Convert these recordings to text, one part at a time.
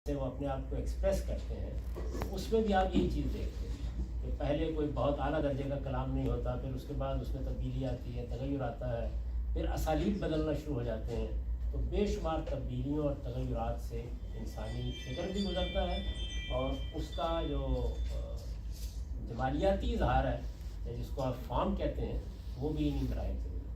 سے وہ اپنے آپ کو ایکسپریس کرتے ہیں، اس میں بھی آپ یہی چیز دیکھتے ہیں کہ پہلے کوئی بہت اعلیٰ درجے کا کلام نہیں ہوتا، پھر اس کے بعد اس میں تبدیلی آتی ہے، تغیر آتا ہے، پھر اسالیب بدلنا شروع ہو جاتے ہیں. تو بے شمار تبدیلیوں اور تغیرات سے انسانی فکر بھی گزرتا ہے، اور اس کا جو جمالیاتی اظہار ہے جس کو آپ فارم کہتے ہیں وہ بھی انہیں مراحل سے گزرتا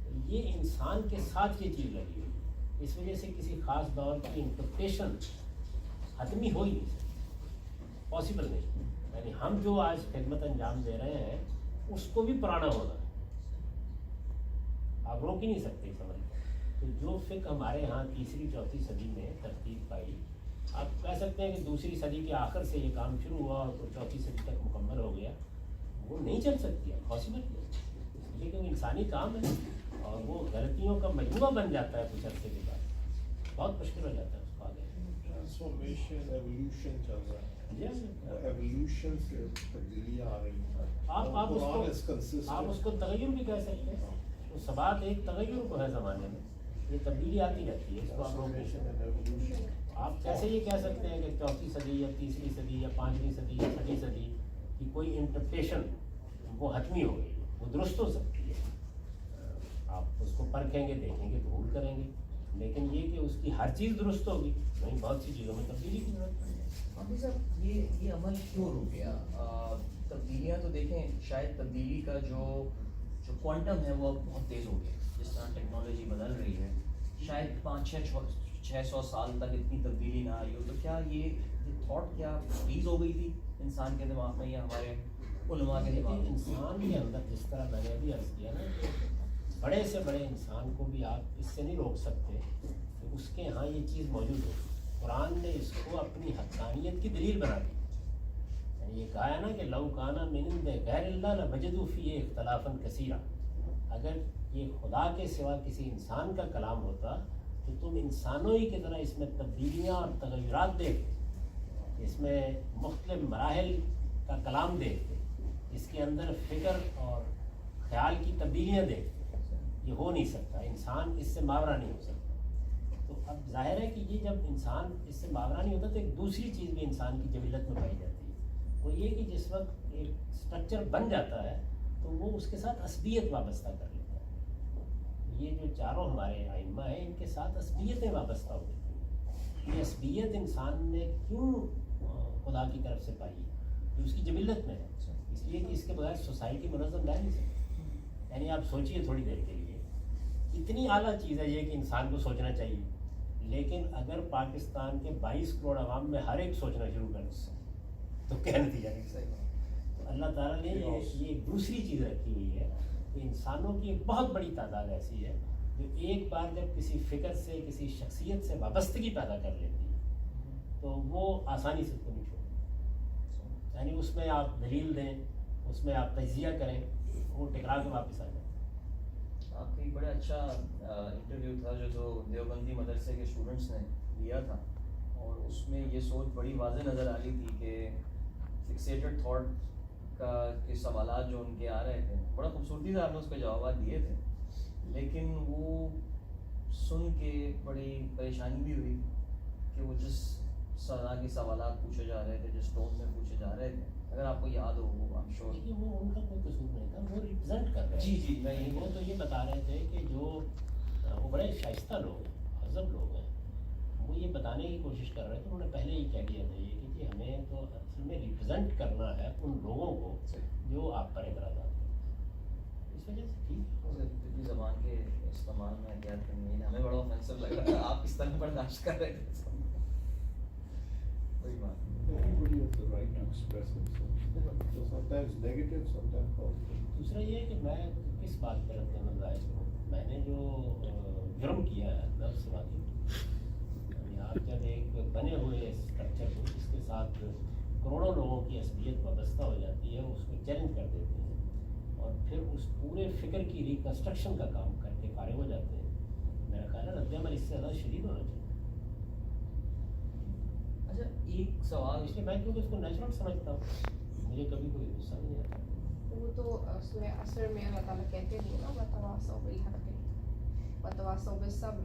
ہے. یہ انسان کے ساتھ یہ چیز لگی ہوئی ہے، اس وجہ سے کسی خاص دور کی انٹرپریشن حتمی ہو ہی نہیں سکتی، پاسبل نہیں. یعنی ہم جو آج خدمت انجام دے رہے ہیں اس کو بھی پرانا ہونا ہے، آپ روک ہی نہیں سکتے سمجھ. تو جو فقہ ہمارے ہاں تیسری چوتھی صدی میں ترتیب پائی، آپ کہہ سکتے ہیں کہ دوسری صدی کے آخر سے یہ کام شروع ہوا اور چوتھی صدی تک مکمل ہو گیا، وہ نہیں چل سکتی ہے، پاسبل نہیں، لیکن وہ انسانی کام ہے اور وہ غلطیوں کا مجموعہ بن جاتا ہے کچھ عرصے کے بعد، بہت مشکل ہو جاتا ہے اس کو آگے. ٹرانسفارمیشن ایولیوشن چل رہا ہے، ایولیوشن سے تبدیلیاں آ رہی ہیں. آپ اس کو تغیر بھی کہہ سکتے ہیں، وہ ثبات ایک تغیر کو ہے زمانے میں، یہ تبدیلی آتی رہتی ہے، اس کو آپ روک نہیں سکتے. آپ کیسے یہ کہہ سکتے ہیں کہ چوتھی صدی یا تیسری صدی یا پانچویں صدی یا چھٹی صدی کی کوئی انٹرپریشن وہ حتمی ہو گئی، وہ درست ہو سکتی ہے، آپ اس کو پرکھیں گے، دیکھیں گے، قبول کریں گے، لیکن یہ کہ اس کی ہر چیز درست ہوگی نہیں، بہت سی چیزوں میں تبدیلی کی ضرورت ہے. ابھی صاحب یہ عمل کیوں رک گیا؟ تبدیلیاں تو دیکھیں، شاید تبدیلی کا جو کوانٹم ہے وہ اب بہت تیز ہو گیا، جس طرح ٹیکنالوجی بدل رہی ہے، شاید 500-600 سال تک اتنی تبدیلی نہ آئی ہو. تو کیا یہ تھاٹ کیا فریز ہو گئی تھی انسان کے دماغ میں یا ہمارے علماء کے دماغ میں؟ انسان کے اندر جس طرح میں نے ابھی عرض کیا نا کہ بڑے سے بڑے انسان کو بھی آپ اس سے نہیں روک سکتے کہ اس کے ہاں یہ چیز موجود ہو. قرآن نے اس کو اپنی حقانیت کی دلیل بنا دی. یعنی یہ کہا ہے نا کہ لو کانا من عند غیر اللہ لوجدوا فیہ اختلافا کثیرا، اگر یہ خدا کے سوا کسی انسان کا کلام ہوتا تو تم انسانوں ہی کی طرح اس میں تبدیلیاں اور تغیرات دیکھتے، اس میں مختلف مراحل کا کلام دیکھتے، اس کے اندر فکر اور خیال کی تبدیلیاں دیکھتے. یہ ہو نہیں سکتا، انسان اس سے ماورا نہیں ہو سکتا. تو اب ظاہر ہے کہ یہ جب انسان اس سے ماورا نہیں ہوتا تو ایک دوسری چیز بھی انسان کی جبلت میں پائی جاتی ہے، وہ یہ کہ جس وقت ایک اسٹرکچر بن جاتا ہے تو وہ اس کے ساتھ عصبیت وابستہ کر لیتا ہے. یہ جو چاروں ہمارے ائمہ ہیں ان کے ساتھ عصبیتیں وابستہ ہو جاتی ہیں. یہ عصبیت انسان نے کیوں خدا کی طرف سے پائی ہے؟ کہ اس کی جبلت میں ہے، اس لیے کہ اس کے بغیر سوسائٹی منظم رہ نہیں سکتی. یعنی آپ سوچئے تھوڑی دیر کے لیے، اتنی اعلیٰ چیز ہے یہ کہ انسان کو سوچنا چاہیے، لیکن اگر پاکستان کے 22 کروڑ عوام میں ہر ایک سوچنا شروع کر تو کیا نتیجہ ہے؟ تو اللہ تعالیٰ نے یہ دوسری چیز رکھی ہوئی ہے کہ انسانوں کی ایک بہت بڑی تعداد ایسی ہے جو ایک بار جب کسی فکر سے کسی شخصیت سے وابستگی پیدا کر لیتی ہے تو وہ آسانی سے کو نہیں چھوڑتی. یعنی اس میں آپ دلیل دیں، اس میں آپ تجزیہ کریں، وہ ٹکرا کے واپس آ جائیں. آپ کا ایک بڑا اچھا انٹرویو تھا جو دیوبندی مدرسے کے اسٹوڈنٹس نے لیا تھا، اور اس میں یہ سوچ بڑی واضح نظر آ رہی تھی کہ فکسیٹڈ تھاٹ کا کے سوالات جو ان کے آ رہے تھے، بڑا خوبصورتی سے آپ نے اس کے جوابات دیے تھے، لیکن وہ سن کے بڑی پریشانی بھی ہوئی کہ وہ جس طرح کے سوالات پوچھے جا رہے تھے، جس ٹون میں پوچھے جا رہے تھے، اگر آپ کو یاد ہو وہ I'm sure. لیکن وہ ان کا کوئی قصور نہیں تھا، وہ ریپرزینٹ کر رہے جی میں وہ تو یہ بتا رہے تھے کہ جو وہ بڑے شائستہ لوگ ہیں، مہذب لوگ ہیں، وہ یہ بتانے کی کوشش کر رہے تھے. انہوں نے پہلے ہی کہہ دیا تھا یہ کہ جی ہمیں تو اصل میں ریپرزینٹ کرنا ہے ان لوگوں کو جو آپ پر اعتراضات ہیں. اس وجہ سے ٹھیک ہے زبان کے استعمال میں احتیاط کرنی ہے. ہمیں بڑا آفینسو لگ رہا تھا، آپ اس طرح برداشت کر رہے تھے. کوئی بات Everybody has the right to express himself. So sometimes negative, sometimes positive. دوسرا یہ ہے کہ میں کس بات پہ رد عمل ظاہر کروں. میں نے جو جرم کیا ہے میں اس سے واقف ہوں. یعنی آپ جب ایک بنے ہوئے اسٹرکچر کو جس کے ساتھ کروڑوں لوگوں کی عصبیت وابستہ ہو جاتی ہے اس کو چیلنج کر دیتے ہیں اور پھر اس پورے فکر کی ریکنسٹرکشن کا کام کر کے فارغ ہو جاتے ہیں، میرا خیال ہے رد عمل اس سے زیادہ شدید ہونا چاہیے. اچھا ایک سوال، اس لیے میں کیونکہ اس کو نیچرل سمجھتا ہوں، مجھے کبھی کوئی غصہ نہیں آتا. وہ تو سورہ عصر میں اللہ تعالیٰ کہتے ہیں نا وَتَوَاصَوْا بِالْحَقِّ وَتَوَاصَوْا بِالصَّبْرِ.